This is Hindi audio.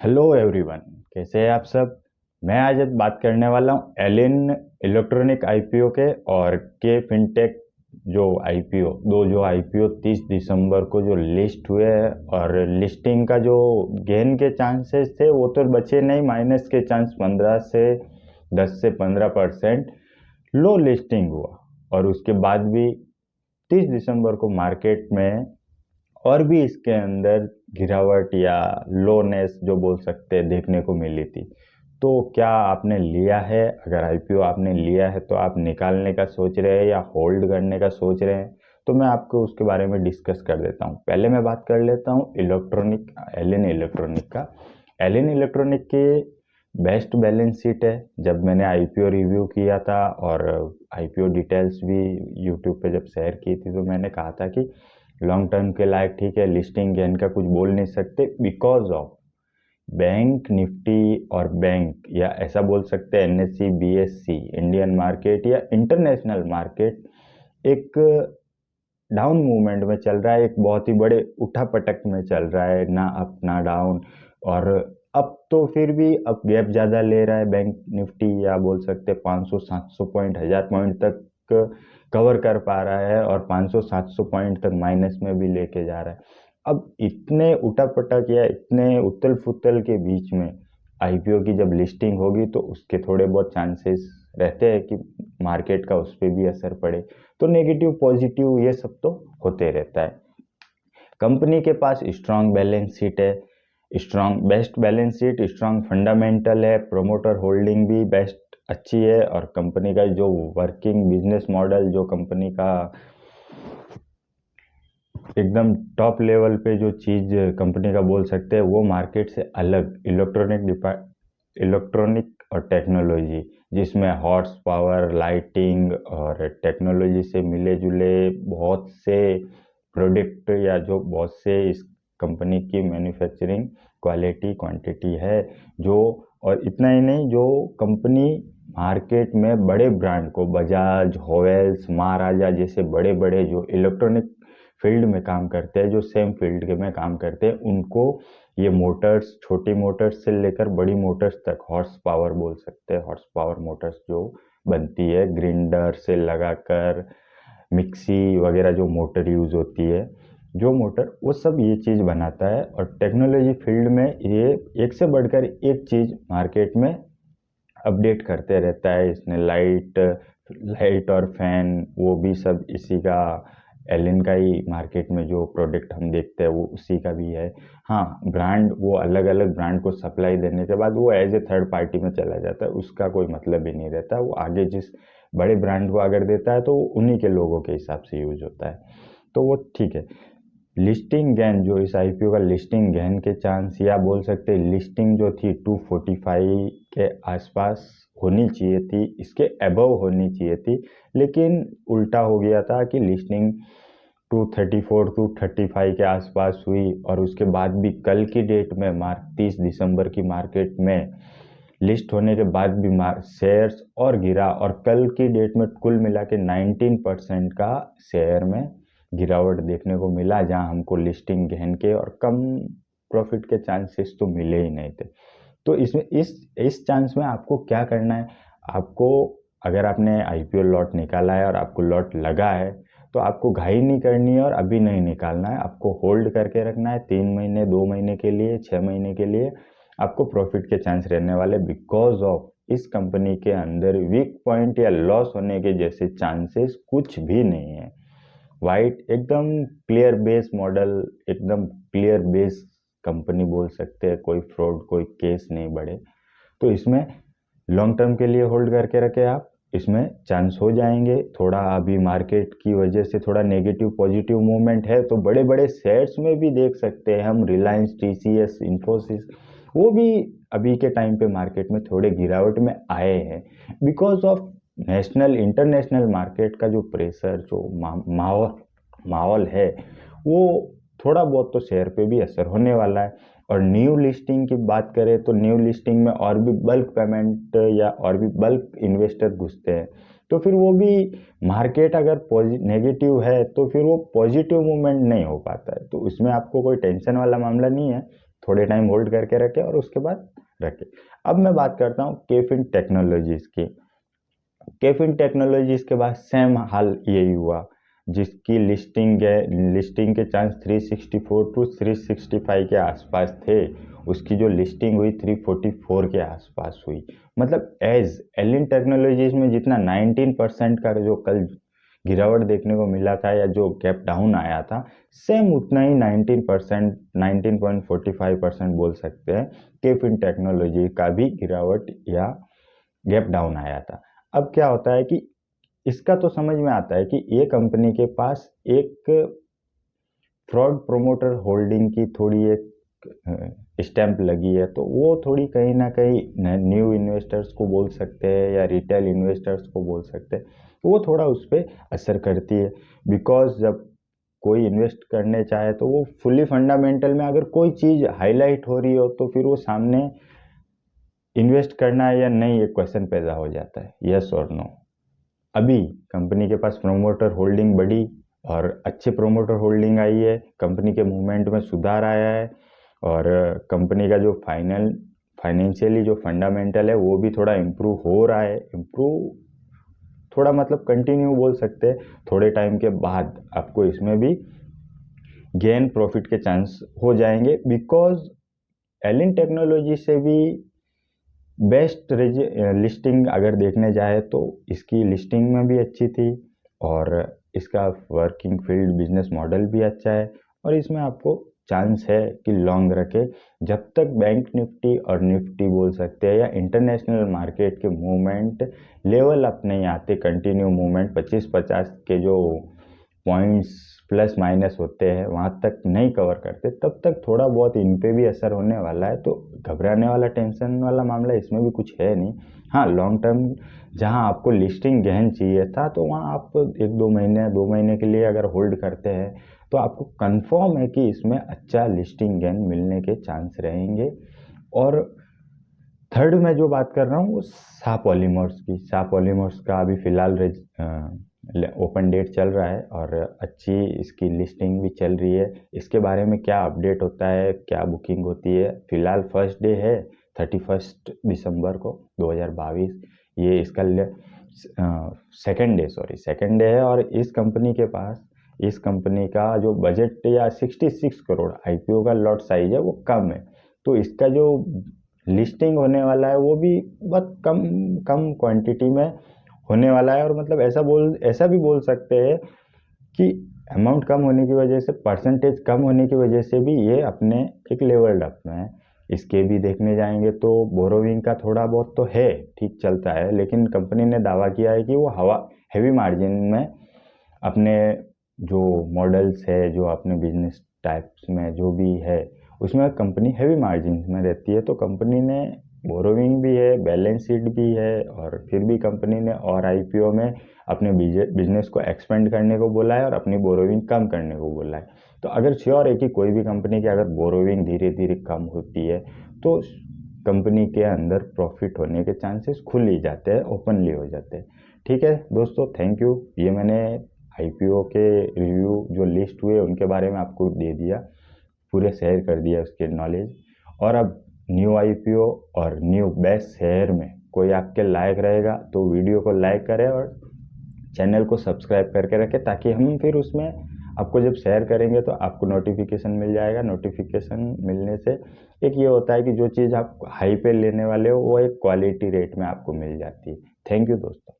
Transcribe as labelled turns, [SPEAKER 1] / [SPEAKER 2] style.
[SPEAKER 1] हेलो एवरीवन, कैसे हैं आप सब। मैं आज बात करने वाला हूं एलिन इलेक्ट्रॉनिक आईपीओ के और के फिनटेक जो आईपीओ जो आईपीओ 30 दिसंबर को जो लिस्ट हुए हैं। और लिस्टिंग का जो गेन के चांसेस थे वो तो बचे नहीं, माइनस के चांस 15 से 10 से 15% लो लिस्टिंग हुआ। और उसके बाद भी 30 दिसंबर को मार्केट में और भी इसके अंदर गिरावट या लोनेस जो बोल सकते हैं देखने को मिली थी। तो क्या आपने लिया है? अगर आईपीओ आपने लिया है तो आप निकालने का सोच रहे हैं या होल्ड करने का सोच रहे हैं, तो मैं आपको उसके बारे में डिस्कस कर देता हूँ। पहले मैं बात कर लेता हूँ इलेक्ट्रॉनिक एलिन इलेक्ट्रॉनिक का। एलिन इलेक्ट्रॉनिक की बेस्ट बैलेंस शीट है। जब मैंने आईपीओ रिव्यू किया था और आईपीओ डिटेल्स भी यूट्यूब पे जब शेयर की थी, तो मैंने कहा था कि लॉन्ग टर्म के लायक ठीक है, लिस्टिंग गेन का कुछ बोल नहीं सकते बिकॉज ऑफ बैंक निफ्टी और बैंक, या ऐसा बोल सकते हैं एनएससी बीएससी इंडियन मार्केट या इंटरनेशनल मार्केट एक डाउन मूवमेंट में चल रहा है, एक बहुत ही बड़े उठापटक में चल रहा है, ना अप ना डाउन। और अब तो फिर भी अब गैप ज़्यादा ले रहा है बैंक निफ्टी, या बोल सकते 500-700 पॉइंट 1000 पॉइंट तक कवर कर पा रहा है, और 500-700 पॉइंट तक माइनस में भी लेके जा रहा है। अब इतने उठापटक या इतने उथल फुथल के बीच में आईपीओ की जब लिस्टिंग होगी तो उसके थोड़े बहुत चांसेस रहते हैं कि मार्केट का उस पर भी असर पड़े। तो नेगेटिव पॉजिटिव ये सब तो होते रहता है। कंपनी के पास स्ट्रांग बैलेंस शीट है, strong best balance sheet, strong fundamental है, प्रोमोटर होल्डिंग भी बेस्ट अच्छी है, और कंपनी का जो वर्किंग बिजनेस मॉडल, जो कंपनी का एकदम टॉप लेवल पे जो चीज़ कंपनी का बोल सकते हैं वो मार्केट से अलग इलेक्ट्रॉनिक और टेक्नोलॉजी, जिसमें हॉर्स पावर लाइटिंग और टेक्नोलॉजी से मिले जुले बहुत से प्रोडक्ट, या जो बहुत से इस कंपनी की मैन्युफैक्चरिंग क्वालिटी क्वांटिटी है जो। और इतना ही नहीं, जो कंपनी मार्केट में बड़े ब्रांड को बजाज होवेल्स महाराजा जैसे बड़े बड़े जो इलेक्ट्रॉनिक फील्ड में काम करते हैं, जो सेम फील्ड के में काम करते हैं, उनको ये मोटर्स, छोटी मोटर्स से लेकर बड़ी मोटर्स तक, हॉर्स पावर बोल सकते हैं, हॉर्स पावर मोटर्स जो बनती है ग्रिंडर से लगाकर मिक्सी वगैरह जो मोटर यूज होती है, जो मोटर वो सब ये चीज़ बनाता है। और टेक्नोलॉजी फील्ड में ये एक से बढ़कर एक चीज़ मार्केट में अपडेट करते रहता है। इसने लाइट लाइट और फैन वो भी सब इसी का, एलिन का ही मार्केट में जो प्रोडक्ट हम देखते हैं वो उसी का भी है। हाँ, ब्रांड वो अलग अलग ब्रांड को सप्लाई देने के बाद वो एज ए थर्ड पार्टी में चला जाता है, उसका कोई मतलब ही नहीं रहता। वो आगे जिस बड़े ब्रांड को अगर देता है तो वो उन्हीं के लोगों के हिसाब से यूज होता है, तो वो ठीक है। लिस्टिंग गेन जो इस आईपीओ का लिस्टिंग गेन के चांस, या बोल सकते हैं लिस्टिंग जो थी 245 के आसपास होनी चाहिए थी, इसके अबव होनी चाहिए थी, लेकिन उल्टा हो गया था कि लिस्टिंग 234 टू 35 के आसपास हुई। और उसके बाद भी कल की डेट में 30 दिसंबर की मार्केट में लिस्ट होने के बाद भी शेयर्स और गिरा, और कल की डेट में कुल मिला के 19% का शेयर में गिरावट देखने को मिला, जहां हमको लिस्टिंग गेन के और कम प्रॉफिट के चांसेस तो मिले ही नहीं थे। तो इसमें इस चांस में आपको क्या करना है? आपको, अगर आपने आईपीओ लॉट निकाला है और आपको लॉट लगा है, तो आपको घाई नहीं करनी है और अभी नहीं निकालना है। आपको होल्ड करके रखना है 3 महीने, 2 महीने के लिए, 6 महीने के लिए आपको प्रॉफिट के चांस रहने वाले, बिकॉज ऑफ इस कंपनी के अंदर वीक पॉइंट या लॉस होने के जैसे चांसेस कुछ भी नहीं है। वाइट एकदम क्लियर बेस मॉडल, एकदम क्लियर बेस कंपनी बोल सकते हैं, कोई फ्रॉड कोई केस नहीं बढ़े। तो इसमें लॉन्ग टर्म के लिए होल्ड करके रखे आप, इसमें चांस हो जाएंगे। थोड़ा अभी मार्केट की वजह से थोड़ा नेगेटिव पॉजिटिव मूवमेंट है, तो बड़े बड़े शेयर्स में भी देख सकते हैं हम, रिलायंस, टीसीएस, इंफोसिस, वो भी अभी के टाइम पे मार्केट में थोड़े गिरावट में आए हैं, because of national international market का जो प्रेशर, जो माहौल माहौल है, वो थोड़ा बहुत तो शेयर पे भी असर होने वाला है। और न्यू लिस्टिंग की बात करें तो न्यू लिस्टिंग में और भी बल्क पेमेंट या और भी बल्क इन्वेस्टर घुसते हैं, तो फिर वो भी मार्केट अगर नेगेटिव है तो फिर वो पॉजिटिव मूवमेंट नहीं हो पाता है। तो उसमें आपको कोई टेंशन वाला मामला नहीं है। थोड़े टाइम होल्ड करके रखे और उसके बाद रखे। अब मैं बात करता हूँ केफिन टेक्नोलॉजीज की। केफिन टेक्नोलॉजीज के बाद सेम हाल यही हुआ, जिसकी लिस्टिंग के चांस 364 टू 365 के आसपास थे, उसकी जो लिस्टिंग हुई 344 के आसपास हुई। मतलब एज एलिन टेक्नोलॉजीज में जितना 19% का जो कल गिरावट देखने को मिला था या जो गैप डाउन आया था, सेम उतना ही 19%, 19.45% बोल सकते हैं केफिन टेक्नोलॉजी का भी गिरावट या गैप डाउन आया था। अब क्या होता है कि इसका तो समझ में आता है कि ये कंपनी के पास एक फ्रॉड प्रोमोटर होल्डिंग की थोड़ी एक स्टैंप लगी है, तो वो थोड़ी कहीं ना कहीं न्यू इन्वेस्टर्स को बोल सकते हैं या रिटेल इन्वेस्टर्स को बोल सकते हैं, तो वो थोड़ा उस पर असर करती है। बिकॉज जब कोई इन्वेस्ट करने चाहे तो वो फुली फंडामेंटल में अगर कोई चीज़ हाईलाइट हो रही हो तो फिर वो सामने इन्वेस्ट करना है या नहीं, एक क्वेश्चन पैदा हो जाता है, यस और नो। अभी कंपनी के पास प्रोमोटर होल्डिंग बढ़ी और अच्छे प्रोमोटर होल्डिंग आई है, कंपनी के मूवमेंट में सुधार आया है और कंपनी का जो फाइनेंशियली जो फंडामेंटल है वो भी थोड़ा इम्प्रूव हो रहा है। इम्प्रूव थोड़ा मतलब कंटिन्यू बोल सकते हैं, थोड़े टाइम के बाद आपको इसमें भी गेन प्रॉफिट के चांस हो जाएंगे। बिकॉज एलिन टेक्नोलॉजी से भी बेस्ट लिस्टिंग अगर देखने जाए तो इसकी लिस्टिंग में भी अच्छी थी और इसका वर्किंग फील्ड बिजनेस मॉडल भी अच्छा है और इसमें आपको चांस है कि लॉन्ग रखे। जब तक बैंक निफ्टी और निफ्टी बोल सकते हैं या इंटरनेशनल मार्केट के मूवमेंट लेवल अप नहीं आते, कंटिन्यू मूवमेंट 25-50 के जो पॉइंट्स प्लस माइनस होते हैं वहाँ तक नहीं कवर करते, तब तक थोड़ा बहुत इन पे भी असर होने वाला है। तो घबराने वाला टेंशन वाला मामला इसमें भी कुछ है नहीं। हाँ, लॉन्ग टर्म जहाँ आपको लिस्टिंग गेन चाहिए था तो वहाँ आप 1-2 महीने के लिए अगर होल्ड करते हैं तो आपको कंफर्म है कि इसमें अच्छा लिस्टिंग गेन मिलने के चांस रहेंगे। और थर्ड मैं जो बात कर रहा हूँ वो सा पॉलीमर्स की। सा पॉलीमर्स का अभी फिलहाल ओपन डेट चल रहा है और अच्छी इसकी लिस्टिंग भी चल रही है। इसके बारे में क्या अपडेट होता है, क्या बुकिंग होती है, फिलहाल फर्स्ट डे है 31 दिसंबर को 2022। ये इसका सेकेंड डे है और इस कंपनी का जो बजट या 66 करोड़ आईपीओ का लॉट साइज है वो कम है, तो इसका जो लिस्टिंग होने वाला है वो भी बहुत कम कम क्वांटिटी में होने वाला है। और मतलब ऐसा भी बोल सकते हैं कि अमाउंट कम होने की वजह से, परसेंटेज कम होने की वजह से भी ये अपने एक लेवल अप में है। इसके भी देखने जाएंगे तो बोरोविंग का थोड़ा बहुत तो है, ठीक चलता है, लेकिन कंपनी ने दावा किया है कि वो हैवी मार्जिन में अपने जो मॉडल्स है, जो अपने बिजनेस टाइप्स में जो भी है उसमें कंपनी हैवी मार्जिन में रहती है। तो कंपनी ने बोरोविंग भी है, बैलेंस शीट भी है और फिर भी कंपनी ने और आईपीओ में अपने बिजनेस को एक्सपेंड करने को बोला है और अपनी बोरोविंग कम करने को बोला है। तो अगर श्योर है कि कोई भी कंपनी की अगर बोरोविंग धीरे धीरे कम होती है तो कंपनी के अंदर प्रॉफिट होने के चांसेस खुल ही जाते हैं, ओपनली हो जाते हैं। ठीक है दोस्तों, थैंक यू। ये मैंने आईपीओ के रिव्यू जो लिस्ट हुए उनके बारे में आपको दे दिया, पूरे शेयर कर दिया उसके नॉलेज। और अब न्यू आईपीओ और न्यू बेस्ट शेयर में कोई आपके लायक रहेगा तो वीडियो को लाइक करें और चैनल को सब्सक्राइब करके रखें, ताकि हम फिर उसमें आपको जब शेयर करेंगे तो आपको नोटिफिकेशन मिल जाएगा। नोटिफिकेशन मिलने से एक ये होता है कि जो चीज़ आप हाई पे लेने वाले हो वो एक क्वालिटी रेट में आपको मिल जाती है। थैंक यू दोस्तों।